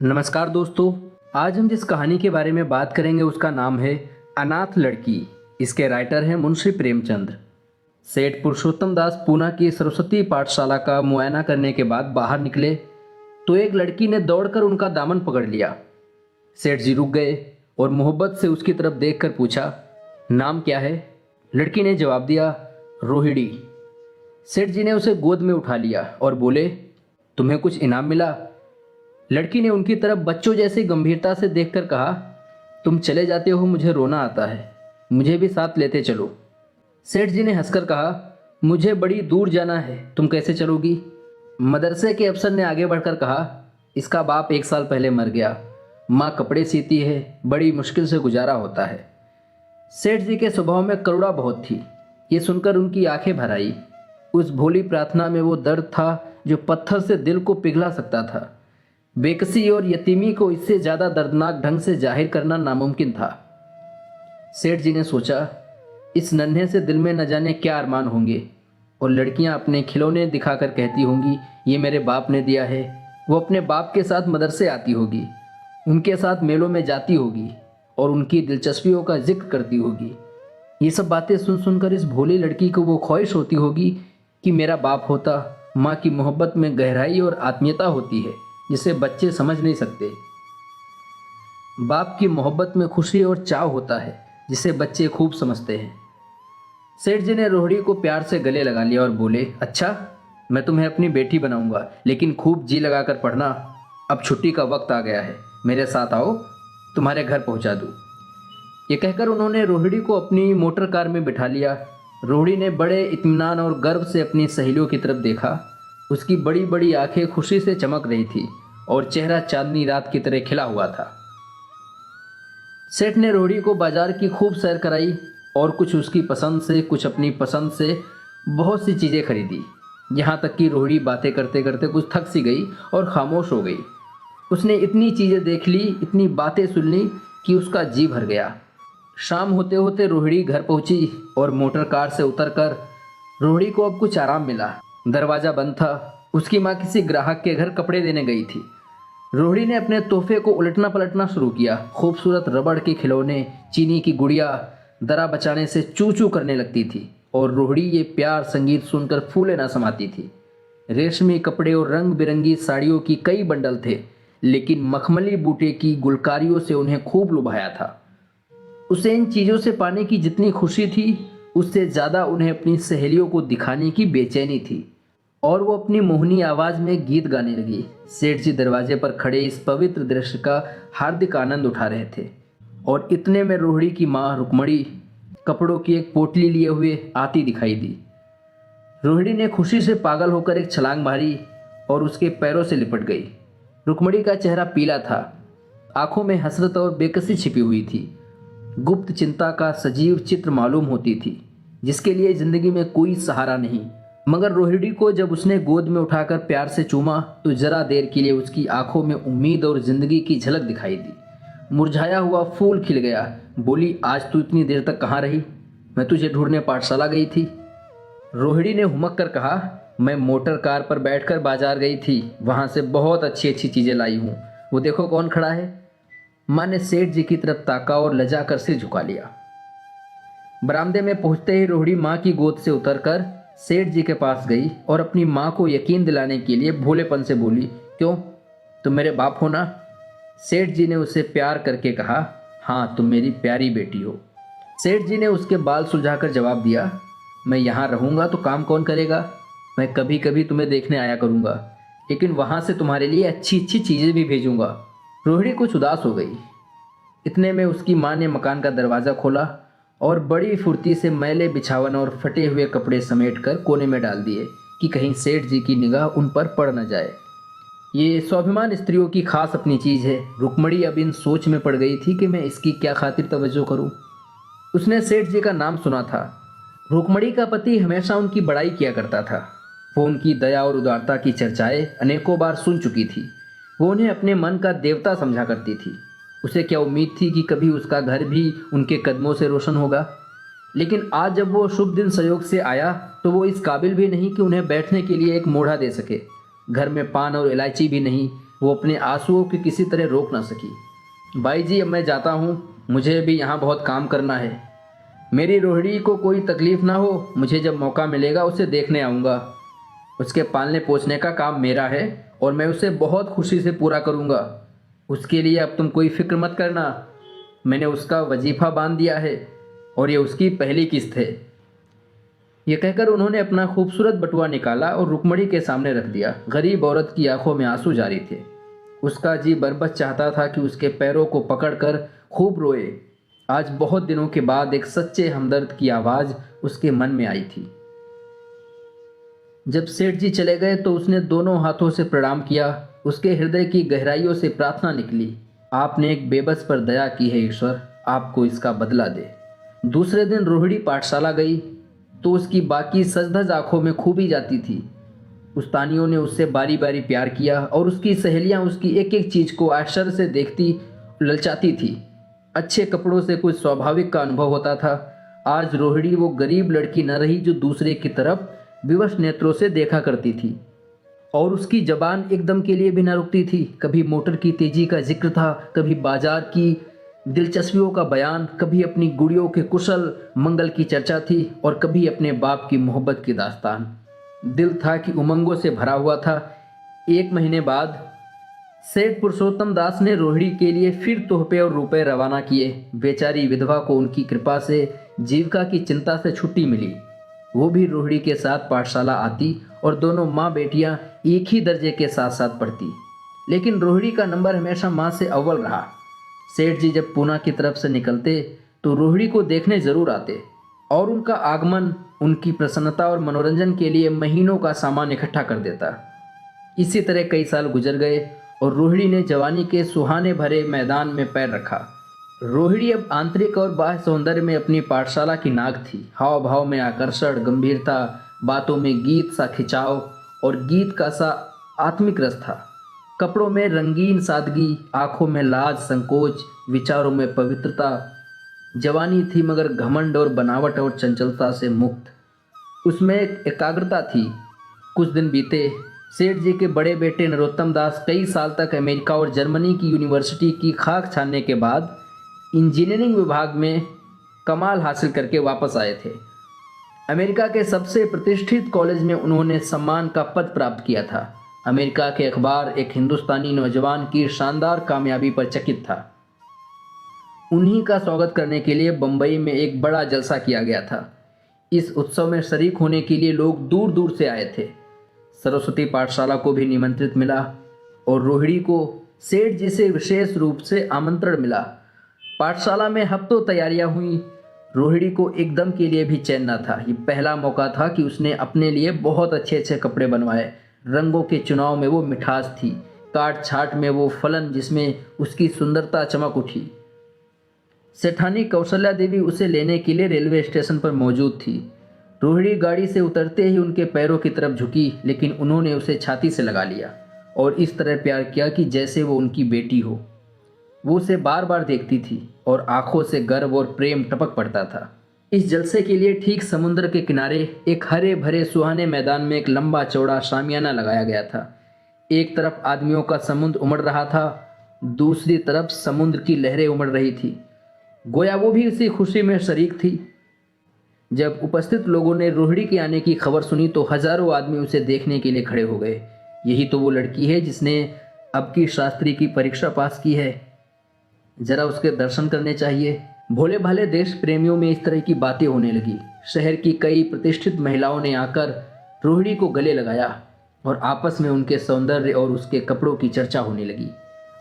नमस्कार दोस्तों। आज हम जिस कहानी के बारे में बात करेंगे उसका नाम है अनाथ लड़की। इसके राइटर हैं मुंशी प्रेमचंद। सेठ पुरुषोत्तम दास पूना की सरस्वती पाठशाला का मुआयना करने के बाद बाहर निकले तो एक लड़की ने दौड़कर उनका दामन पकड़ लिया। सेठ जी रुक गए और मोहब्बत से उसकी तरफ देखकर पूछा, नाम क्या है? लड़की ने जवाब दिया, रोहिणी। सेठ जी ने उसे गोद में उठा लिया और बोले, तुम्हें कुछ इनाम मिला? लड़की ने उनकी तरफ बच्चों जैसी गंभीरता से देखकर कहा, तुम चले जाते हो, मुझे रोना आता है, मुझे भी साथ लेते चलो। सेठ जी ने हंसकर कहा, मुझे बड़ी दूर जाना है, तुम कैसे चलोगी? मदरसे के अफसर ने आगे बढ़कर कहा, इसका बाप 1 साल पहले मर गया, माँ कपड़े सीती है, बड़ी मुश्किल से गुजारा होता है। सेठ जी के स्वभाव में करुणा बहुत थी। ये सुनकर उनकी आंखें भर आई। उस भोली प्रार्थना में वो दर्द था जो पत्थर से दिल को पिघला सकता था। बेकसी और यतीमी को इससे ज़्यादा दर्दनाक ढंग से जाहिर करना नामुमकिन था। सेठ जी ने सोचा, इस नन्हे से दिल में न जाने क्या अरमान होंगे और लड़कियां अपने खिलौने दिखाकर कहती होंगी, ये मेरे बाप ने दिया है। वो अपने बाप के साथ मदरसे आती होगी, उनके साथ मेलों में जाती होगी और उनकी दिलचस्पियों का जिक्र करती होगी। ये सब बातें सुन सुनकर इस भोली लड़की को वो ख्वाहिश होती होगी कि मेरा बाप होता। माँ की मोहब्बत में गहराई और आत्मीयता होती है जिसे बच्चे समझ नहीं सकते। बाप की मोहब्बत में खुशी और चाव होता है जिसे बच्चे खूब समझते हैं। सेठ जी ने रोहिणी को प्यार से गले लगा लिया और बोले, अच्छा, मैं तुम्हें अपनी बेटी बनाऊंगा, लेकिन खूब जी लगाकर पढ़ना। अब छुट्टी का वक्त आ गया है, मेरे साथ आओ, तुम्हारे घर पहुंचा दूँ। ये कहकर उन्होंने रोहिणी को अपनी मोटर कार में बिठा लिया। रोहिणी ने बड़े इत्मीनान और गर्व से अपनी सहेलियों की तरफ देखा। उसकी बड़ी बड़ी आंखें खुशी से चमक रही थी और चेहरा चांदनी रात की तरह खिला हुआ था। सेठ ने रोहिणी को बाजार की खूब सैर कराई और कुछ उसकी पसंद से, कुछ अपनी पसंद से बहुत सी चीज़ें खरीदी। यहाँ तक कि रोहिणी बातें करते करते कुछ थक सी गई और खामोश हो गई। उसने इतनी चीज़ें देख ली, इतनी बातें सुन ली कि उसका जी भर गया। शाम होते होते रोहिणी घर पहुंची और मोटर कार से उतरकर रोहिणी को अब कुछ आराम मिला। दरवाज़ा बंद था। उसकी माँ किसी ग्राहक के घर कपड़े देने गई थी। रोहिणी ने अपने तोहफे को उलटना पलटना शुरू किया। खूबसूरत रबड़ के खिलौने, चीनी की गुड़िया दरा बचाने से चू चू करने लगती थी और रोहिणी ये प्यार संगीत सुनकर फूले ना समाती थी। रेशमी कपड़े और रंग बिरंगी साड़ियों की कई बंडल थे, लेकिन मखमली बूटे की गुलकारियों से उन्हें खूब लुभाया था। उसे इन चीज़ों से पाने की जितनी खुशी थी, उससे ज़्यादा उन्हें अपनी सहेलियों को दिखाने की बेचैनी थी और वो अपनी मोहनी आवाज़ में गीत गाने लगी। सेठ जी दरवाजे पर खड़े इस पवित्र दृश्य का हार्दिक आनंद उठा रहे थे और इतने में रोहिणी की माँ रुक्मणी कपड़ों की एक पोटली लिए हुए आती दिखाई दी। रोहिणी ने खुशी से पागल होकर एक छलांग मारी और उसके पैरों से लिपट गई। रुक्मणी का चेहरा पीला था, आंखों में हसरत और बेकसी छिपी हुई थी। गुप्त चिंता का सजीव चित्र मालूम होती थी, जिसके लिए जिंदगी में कोई सहारा नहीं। मगर रोहिणी को जब उसने गोद में उठाकर प्यार से चूमा तो जरा देर के लिए उसकी आंखों में उम्मीद और जिंदगी की झलक दिखाई दी। मुरझाया हुआ फूल खिल गया। बोली, आज तू इतनी देर तक कहाँ रही? मैं तुझे ढूंढने पाठशाला गई थी। रोहिणी ने हुमक कर कहा, मैं मोटर कार पर बैठकर बाजार गई थी, वहाँ से बहुत अच्छी अच्छी चीज़ें लाई हूँ। वो देखो कौन खड़ा है। माँ ने सेठ जी की तरफ ताका और लजा कर सिर झुका लिया। बरामदे में पहुंचते ही रोहिणी माँ की गोद से उतरकर सेठ जी के पास गई और अपनी माँ को यकीन दिलाने के लिए भोलेपन से बोली, क्यों, तुम मेरे बाप हो ना? सेठ जी ने उसे प्यार करके कहा, हाँ, तुम मेरी प्यारी बेटी हो। सेठ जी ने उसके बाल सुलझाकर जवाब दिया, मैं यहाँ रहूँगा तो काम कौन करेगा? मैं कभी कभी तुम्हें देखने आया करूँगा, लेकिन वहाँ से तुम्हारे लिए अच्छी अच्छी चीज़ें भी भेजूँगा। रोहिणी कुछ उदास हो गई। इतने में उसकी माँ ने मकान का दरवाज़ा खोला और बड़ी फुर्ती से मैले बिछावन और फटे हुए कपड़े समेटकर कोने में डाल दिए कि कहीं सेठ जी की निगाह उन पर पड़ न जाए। ये स्वाभिमान स्त्रियों की खास अपनी चीज़ है। रुक्मणी अब इन सोच में पड़ गई थी कि मैं इसकी क्या खातिर तवज्जो करूं। उसने सेठ जी का नाम सुना था। रुक्मणी का पति हमेशा उनकी बड़ाई किया करता था। वो उनकी दया और उदारता की चर्चाएं अनेकों बार सुन चुकी थी। वो उन्हें अपने मन का देवता समझा करती थी। उसे क्या उम्मीद थी कि कभी उसका घर भी उनके कदमों से रोशन होगा। लेकिन आज जब वो शुभ दिन संयोग से आया तो वो इस काबिल भी नहीं कि उन्हें बैठने के लिए एक मोढ़ा दे सके। घर में पान और इलायची भी नहीं। वो अपने आंसुओं की किसी तरह रोक ना सकी। भाई जी अब मैं जाता हूँ, मुझे भी यहाँ बहुत काम करना है। मेरी रोहिणी को कोई तकलीफ़ ना हो, मुझे जब मौका मिलेगा उसे देखने आऊँगा। उसके पालने पोसने का काम मेरा है और मैं उसे बहुत खुशी से पूरा करूँगा। उसके लिए अब तुम कोई फिक्र मत करना, मैंने उसका वजीफ़ा बांध दिया है और ये उसकी पहली किस्त है। ये कहकर उन्होंने अपना खूबसूरत बटुआ निकाला और रुक्मणी के सामने रख दिया। गरीब औरत की आंखों में आंसू जारी थे। उसका जी बरबस चाहता था कि उसके पैरों को पकड़कर खूब रोए। आज बहुत दिनों के बाद एक सच्चे हमदर्द की आवाज़ उसके मन में आई थी। जब सेठ जी चले गए तो उसने दोनों हाथों से प्रणाम किया। उसके हृदय की गहराइयों से प्रार्थना निकली, आपने एक बेबस पर दया की है ईश्वर, आपको इसका बदला दे। दूसरे दिन रोहिणी पाठशाला गई तो उसकी बाकी सजधज आंखों में खूबी जाती थी। उस्तानियों ने उससे बारी बारी प्यार किया और उसकी सहेलियां उसकी एक एक चीज़ को आश्चर्य से देखती ललचाती थी। अच्छे कपड़ों से कुछ स्वाभाविक का अनुभव होता था। आज रोहिणी वो गरीब लड़की न रही जो दूसरे की तरफ विवश नेत्रों से देखा करती थी। और उसकी जबान एकदम के लिए भी न रुकती थी। कभी मोटर की तेजी का जिक्र था, कभी बाजार की दिलचस्पियों का बयान, कभी अपनी गुड़ियों के कुशल मंगल की चर्चा थी और कभी अपने बाप की मोहब्बत की दास्तान। दिल था कि उमंगों से भरा हुआ था। एक महीने बाद सेठ पुरुषोत्तम दास ने रोहिणी के लिए फिर तोहफे और रुपए रवाना किए। बेचारी विधवा को उनकी कृपा से जीविका की चिंता से छुट्टी मिली। वो भी रोहिणी के साथ पाठशाला आती और दोनों माँ बेटियाँ एक ही दर्जे के साथ साथ पढ़ती। लेकिन रोहिणी का नंबर हमेशा माँ से अव्वल रहा। सेठ जी जब पूना की तरफ से निकलते तो रोहिणी को देखने जरूर आते और उनका आगमन उनकी प्रसन्नता और मनोरंजन के लिए महीनों का सामान इकट्ठा कर देता। इसी तरह कई साल गुजर गए और रोहिणी ने जवानी के सुहाने भरे मैदान में पैर रखा। रोहिणी अब आंतरिक और बाह्य सौंदर्य में अपनी पाठशाला की नाग थी। हाव भाव में आकर्षण, गंभीरता, बातों में गीत सा खिंचाव और गीत का सा आत्मिक रस था। कपड़ों में रंगीन सादगी, आंखों में लाज संकोच, विचारों में पवित्रता। जवानी थी मगर घमंड और बनावट और चंचलता से मुक्त। उसमें एक एकाग्रता थी। कुछ दिन बीते। सेठ जी के बड़े बेटे नरोत्तम दास कई साल तक अमेरिका और जर्मनी की यूनिवर्सिटी की खाक छानने के बाद इंजीनियरिंग विभाग में कमाल हासिल करके वापस आए थे। अमेरिका के सबसे प्रतिष्ठित कॉलेज में उन्होंने सम्मान का पद प्राप्त किया था। अमेरिका के अखबार एक हिंदुस्तानी नौजवान की शानदार कामयाबी पर चकित था। उन्हीं का स्वागत करने के लिए बम्बई में एक बड़ा जलसा किया गया था। इस उत्सव में शरीक होने के लिए लोग दूर दूर से आए थे। सरस्वती पाठशाला को भी निमंत्रित मिला और रोहिणी को सेठ जी से विशेष रूप से आमंत्रण मिला। पाठशाला में हफ्तों तैयारियां हुई। रोहिणी को एकदम के लिए भी चैन न था। ये पहला मौका था कि उसने अपने लिए बहुत अच्छे अच्छे कपड़े बनवाए। रंगों के चुनाव में वो मिठास थी, काट छाट में वो फलन जिसमें उसकी सुंदरता चमक उठी। सेठानी कौशल्या देवी उसे लेने के लिए रेलवे स्टेशन पर मौजूद थी। रोहिणी गाड़ी से उतरते ही उनके पैरों की तरफ झुकी, लेकिन उन्होंने उसे छाती से लगा लिया और इस तरह प्यार किया कि जैसे वो उनकी बेटी हो। वो उसे बार बार देखती थी और आंखों से गर्व और प्रेम टपक पड़ता था। इस जलसे के लिए ठीक समुद्र के किनारे एक हरे भरे सुहाने मैदान में एक लंबा चौड़ा शामियाना लगाया गया था। एक तरफ आदमियों का समुद्र उमड़ रहा था, दूसरी तरफ समुद्र की लहरें उमड़ रही थी। गोया वो भी इसी खुशी में शरीक थी। जब उपस्थित लोगों ने रोहिणी के आने की खबर सुनी तो हजारों आदमी उसे देखने के लिए खड़े हो गए। यही तो वो लड़की है जिसने अब की शास्त्री की परीक्षा पास की है, जरा उसके दर्शन करने चाहिए। भोले भाले देश प्रेमियों में इस तरह की बातें होने लगी। शहर की कई प्रतिष्ठित महिलाओं ने आकर रोहिणी को गले लगाया और आपस में उनके सौंदर्य और उसके कपड़ों की चर्चा होने लगी।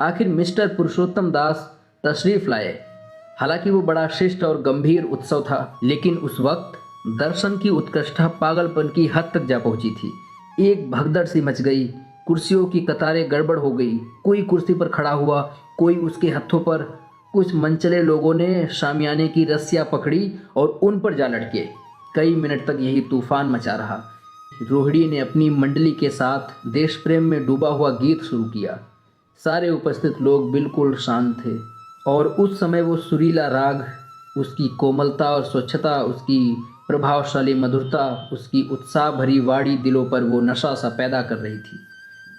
आखिर मिस्टर पुरुषोत्तम दास तशरीफ लाए। हालांकि वो बड़ा शिष्ट और गंभीर उत्सव था, लेकिन उस वक्त दर्शन की उत्कृष्टता पागलपन की हद तक जा पहुंची थी। एक भगदड़ सी मच गई। कुर्सियों की कतारें गड़बड़ हो गई। कोई कुर्सी पर खड़ा हुआ, कोई उसके हाथों पर। कुछ मनचले लोगों ने शामियाने की रस्सियां पकड़ी और उन पर जा लटके। कई मिनट तक यही तूफान मचा रहा। रोहिणी ने अपनी मंडली के साथ देश प्रेम में डूबा हुआ गीत शुरू किया। सारे उपस्थित लोग बिल्कुल शांत थे और उस समय वो सुरीला राग, उसकी कोमलता और स्वच्छता, उसकी प्रभावशाली मधुरता, उसकी उत्साह भरी वाणी दिलों पर वो नशा सा पैदा कर रही थी।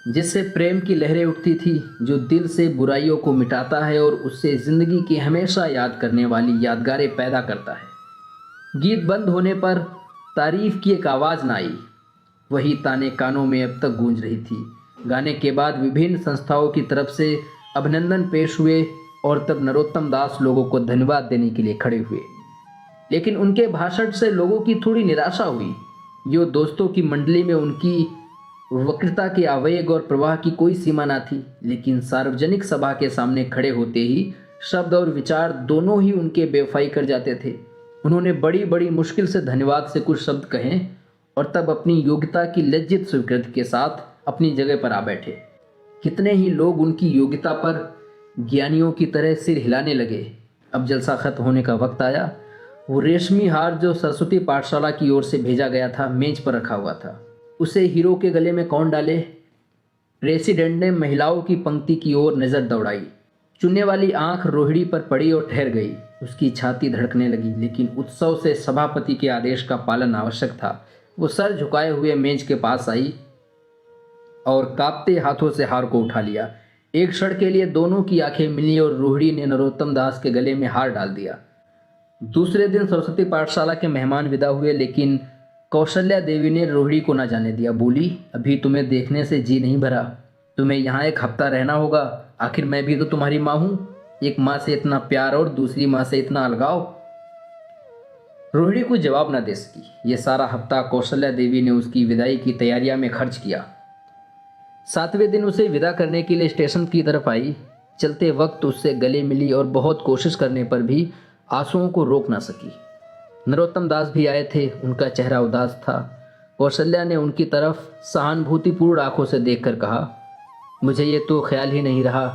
जिससे प्रेम की लहरें उठती थी, जो दिल से बुराइयों को मिटाता है और उससे ज़िंदगी की हमेशा याद करने वाली यादगारें पैदा करता है। गीत बंद होने पर तारीफ की एक आवाज़ न आई। वही ताने कानों में अब तक गूंज रही थी। गाने के बाद विभिन्न संस्थाओं की तरफ से अभिनंदन पेश हुए और तब नरोत्तम दास लोगों को धन्यवाद देने के लिए खड़े हुए। लेकिन उनके भाषण से लोगों की थोड़ी निराशा हुई। जो दोस्तों की मंडली में उनकी वक्रता के आवेग और प्रवाह की कोई सीमा न थी, लेकिन सार्वजनिक सभा के सामने खड़े होते ही शब्द और विचार दोनों ही उनके बेवफाई कर जाते थे। उन्होंने बड़ी बड़ी मुश्किल से धन्यवाद से कुछ शब्द कहे और तब अपनी योग्यता की लज्जित स्वीकृति के साथ अपनी जगह पर आ बैठे। कितने ही लोग उनकी योग्यता पर ज्ञानियों की तरह सिर हिलाने लगे। अब जलसा खत्म होने का वक्त आया। वो रेशमी हार जो सरस्वती पाठशाला की ओर से भेजा गया था मेज पर रखा हुआ था। उसे हीरो के गले में कौन डाले? प्रेसिडेंट ने महिलाओं की पंक्ति की ओर नज़र दौड़ाई। चुनने वाली आंख रोहिणी पर पड़ी और ठहर गई। उसकी छाती धड़कने लगी, लेकिन उत्सव से सभापति के आदेश का पालन आवश्यक था। वो सर झुकाए हुए मेज के पास आई और कांपते हाथों से हार को उठा लिया। एक क्षण के लिए दोनों की आंखें मिली और रोहिणी ने नरोत्तम दास के गले में हार डाल दिया। दूसरे दिन सरस्वती पाठशाला के मेहमान विदा हुए, लेकिन कौशल्या देवी ने रोहिणी को न जाने दिया। बोली, अभी तुम्हें देखने से जी नहीं भरा। तुम्हें यहाँ एक हफ्ता रहना होगा। आखिर मैं भी तो तुम्हारी माँ हूँ। एक माँ से इतना प्यार और दूसरी माँ से इतना अलगाव। रोहिणी को जवाब न दे सकी। ये सारा हफ्ता कौशल्या देवी ने उसकी विदाई की तैयारियां में खर्च किया। 7वें दिन उसे विदा करने के लिए स्टेशन की तरफ आई। चलते वक्त उससे गले मिली और बहुत कोशिश करने पर भी आंसुओं को रोक ना सकी। नरोत्तम दास भी आए थे। उनका चेहरा उदास था। कौशल्या ने उनकी तरफ सहानुभूतिपूर्ण आंखों से देखकर कहा, मुझे ये तो ख्याल ही नहीं रहा।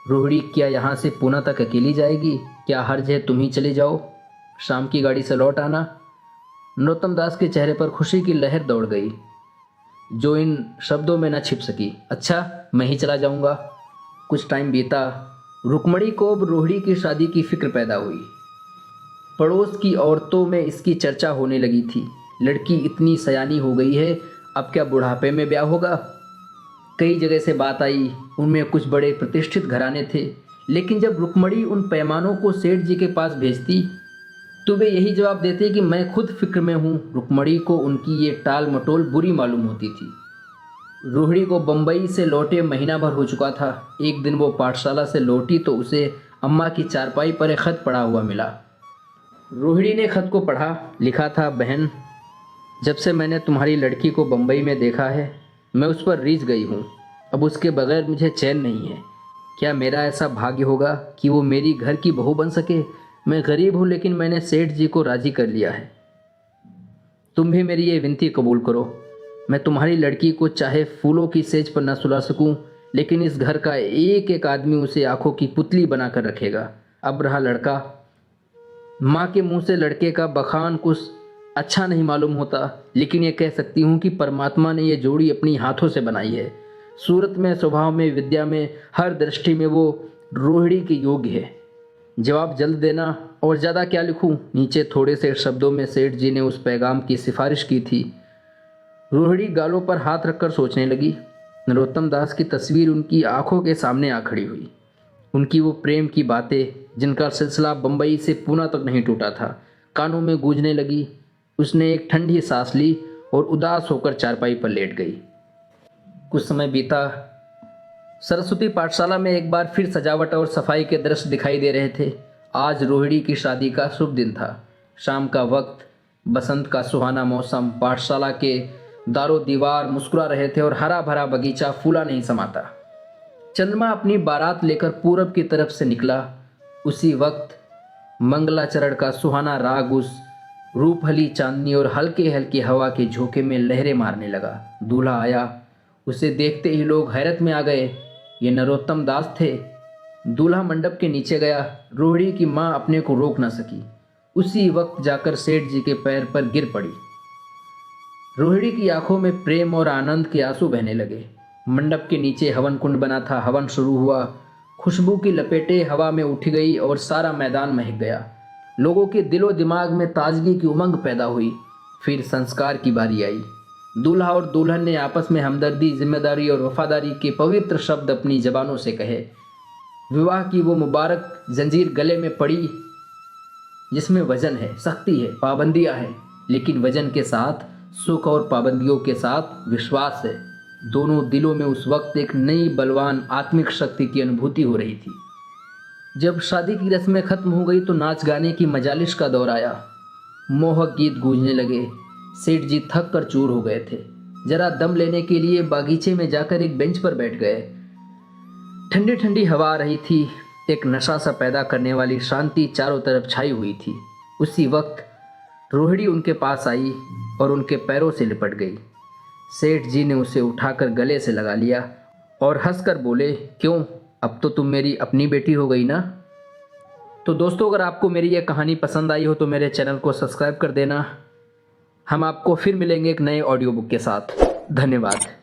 रोहिणी क्या यहाँ से पूना तक अकेली जाएगी? क्या हर्ज है तुम ही चले जाओ, शाम की गाड़ी से लौट आना। नरोत्तम दास के चेहरे पर खुशी की लहर दौड़ गई, जो इन शब्दों में न छिप सकी। अच्छा, मैं ही चला जाऊंगा। कुछ टाइम बीता। रुक्मणी को अब रोहिणी की शादी की फिक्र पैदा हुई। पड़ोस की औरतों में इसकी चर्चा होने लगी थी। लड़की इतनी सयानी हो गई है, अब क्या बुढ़ापे में ब्याह होगा? कई जगह से बात आई। उनमें कुछ बड़े प्रतिष्ठित घराने थे, लेकिन जब रुक्मणी उन पैमानों को सेठ जी के पास भेजती तो वे यही जवाब देते कि मैं खुद फिक्र में हूँ। रुक्मणी को उनकी ये टाल मटोल बुरी मालूम होती थी। रोहिणी को बम्बई से लौटे महीना भर हो चुका था। एक दिन वो पाठशाला से लौटी तो उसे अम्मा की चारपाई पर एक खत पड़ा हुआ मिला। रोहिणी ने खत को पढ़ा। लिखा था, बहन, जब से मैंने तुम्हारी लड़की को बम्बई में देखा है, मैं उस पर रीझ गई हूँ। अब उसके बगैर मुझे चैन नहीं है। क्या मेरा ऐसा भाग्य होगा कि वो मेरी घर की बहू बन सके? मैं गरीब हूँ, लेकिन मैंने सेठ जी को राजी कर लिया है। तुम भी मेरी ये विनती कबूल करो। मैं तुम्हारी लड़की को चाहे फूलों की सेज पर न सुला सकूं, लेकिन इस घर का एक एक आदमी उसे आंखों की पुतली बनाकर रखेगा। अब रहा लड़का, माँ के मुंह से लड़के का बखान कुछ अच्छा नहीं मालूम होता, लेकिन ये कह सकती हूँ कि परमात्मा ने ये जोड़ी अपनी हाथों से बनाई है। सूरत में, स्वभाव में, विद्या में, हर दृष्टि में वो रोहिणी के योग्य है। जवाब जल्द देना। और ज़्यादा क्या लिखूं? नीचे थोड़े से शब्दों में सेठ जी ने उस पैगाम की सिफारिश की थी। रोहिणी गालों पर हाथ रखकर सोचने लगी। नरोत्तम दास की तस्वीर उनकी आंखों के सामने आ खड़ी हुई। उनकी वो प्रेम की बातें, जिनका सिलसिला बम्बई से पूना तक नहीं टूटा था, कानों में गूंजने लगी। उसने एक ठंडी सांस ली और उदास होकर चारपाई पर लेट गई। कुछ समय बीता। सरस्वती पाठशाला में एक बार फिर सजावट और सफाई के दृश्य दिखाई दे रहे थे। आज रोहिणी की शादी का शुभ दिन था। शाम का वक्त, बसंत का सुहाना मौसम, पाठशाला के दारो दीवार मुस्कुरा रहे थे और हरा भरा बगीचा फूला नहीं समाता। चंद्रमा अपनी बारात लेकर पूरब की तरफ से निकला। उसी वक्त मंगलाचरण का सुहाना राग उस रूपहली चांदनी और हल्के हल्के हवा के झोंके में लहरें मारने लगा। दूल्हा आया। उसे देखते ही लोग हैरत में आ गए। ये नरोत्तम दास थे। दूल्हा मंडप के नीचे गया। रोहिणी की माँ अपने को रोक न सकी। उसी वक्त जाकर सेठ जी के पैर पर गिर पड़ी। रोहिणी की आंखों में प्रेम और आनंद के आंसू बहने लगे। मंडप के नीचे हवन कुंड बना था। हवन शुरू हुआ। खुशबू की लपेटें हवा में उठ गई और सारा मैदान महक गया। लोगों के दिलो दिमाग में ताजगी की उमंग पैदा हुई। फिर संस्कार की बारी आई। दूल्हा और दुल्हन ने आपस में हमदर्दी, जिम्मेदारी और वफादारी के पवित्र शब्द अपनी जबानों से कहे। विवाह की वो मुबारक जंजीर गले में पड़ी जिसमें वजन है, सख्ती है, पाबंदियां हैं, लेकिन वजन के साथ सुख और पाबंदियों के साथ विश्वास है। दोनों दिलों में उस वक्त एक नई बलवान आत्मिक शक्ति की अनुभूति हो रही थी। जब शादी की रस्में खत्म हो गई तो नाच गाने की मजालिश का दौर आया। मोहक गीत गूंजने लगे। सेठ जी थक कर चूर हो गए थे। जरा दम लेने के लिए बागीचे में जाकर एक बेंच पर बैठ गए। ठंडी ठंडी हवा आ रही थी। एक नशा सा पैदा करने वाली शांति चारों तरफ छाई हुई थी। उसी वक्त रोहिणी उनके पास आई और उनके पैरों से लिपट गई। सेठ जी ने उसे उठाकर गले से लगा लिया और हंसकर बोले, क्यों, अब तो तुम मेरी अपनी बेटी हो गई ना। तो दोस्तों, अगर आपको मेरी यह कहानी पसंद आई हो तो मेरे चैनल को सब्सक्राइब कर देना। हम आपको फिर मिलेंगे एक नए ऑडियो बुक के साथ। धन्यवाद।